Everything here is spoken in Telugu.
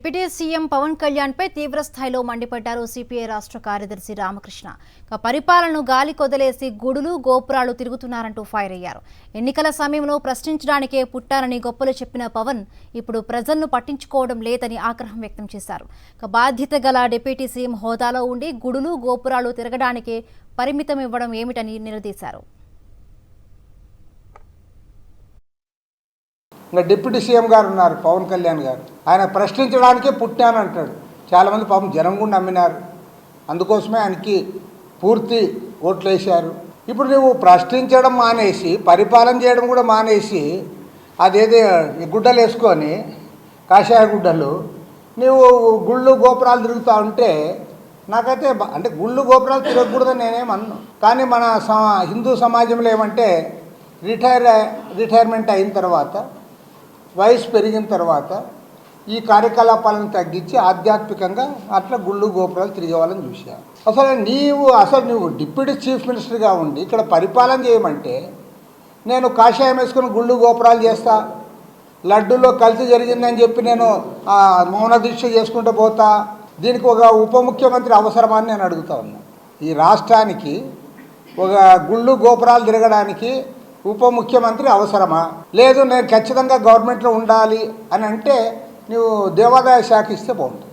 డిప్యూటీ సీఎం పవన్ కళ్యాణ్ పై తీవ్ర స్థాయిలో మండిపడ్డారు సిపిఐ రాష్ట్ర కార్యదర్శి రామకృష్ణ. పరిపాలనను గాలి కొదలేసి గుడులు గోపురాలు తిరుగుతున్నారంటూ ఫైర్ అయ్యారు. ఎన్నికల సమయంలో ప్రశ్నించడానికే పుట్టారని గొప్పలు చెప్పిన పవన్ ఇప్పుడు ప్రజలను పట్టించుకోవడం లేదని ఆగ్రహం వ్యక్తం చేశారు. బాధ్యత గల డిప్యూటీ సీఎం హోదాలో ఉండి గుడులు గోపురాలు తిరగడానికి పరిమితం ఇవ్వడం ఏమిటని నిలదీశారు. ఇంకా డిప్యూటీ సీఎం గారు ఉన్నారు పవన్ కళ్యాణ్ గారు, ఆయన ప్రశ్నించడానికే పుట్టాను అంటాడు. చాలామంది పాపం జనం కూడా నమ్మినారు, అందుకోసమే ఆయనకి పూర్తి ఓట్లు వేశారు. ఇప్పుడు నువ్వు ప్రశ్నించడం మానేసి పరిపాలన చేయడం కూడా మానేసి అదేదో గుడ్డలు వేసుకొని కాషాయ గుడ్డలు నువ్వు గుళ్ళు గోపురాలు తిరుగుతూ ఉంటే నాకైతే అంటే గుళ్ళు గోపురాలు తిరగకూడదని నేనేమన్నా. కానీ మన హిందూ సమాజంలో ఏమంటే రిటైర్మెంట్ అయిన తర్వాత వయసు పెరిగిన తర్వాత ఈ కార్యకలాపాలను తగ్గించి ఆధ్యాత్మికంగా అట్లా గుళ్ళు గోపురాలు తిరిగేవాళ్ళని చూశాను. అసలు నువ్వు డిప్యూటీ చీఫ్ మినిస్టర్గా ఉండి ఇక్కడ పరిపాలన చేయమంటే నేను కాషాయం వేసుకుని గుళ్ళు గోపురాలు చేస్తా, లడ్డూలో కల్తీ జరిగిందని చెప్పి నేను మౌన దీక్ష చేసుకుంటూ పోతా, దీనికి ఒక ఉప ముఖ్యమంత్రి అవసరమా అని నేను అడుగుతా ఉన్నా. ఈ రాష్ట్రానికి ఒక గుళ్ళు గోపురాలు తిరగడానికి ఉప ముఖ్యమంత్రి అవసరమా? లేదు నేను ఖచ్చితంగా గవర్నమెంట్లో ఉండాలి అని అంటే నువ్వు దేవాదాయ శాఖ ఇస్తే బాగుంటుంది.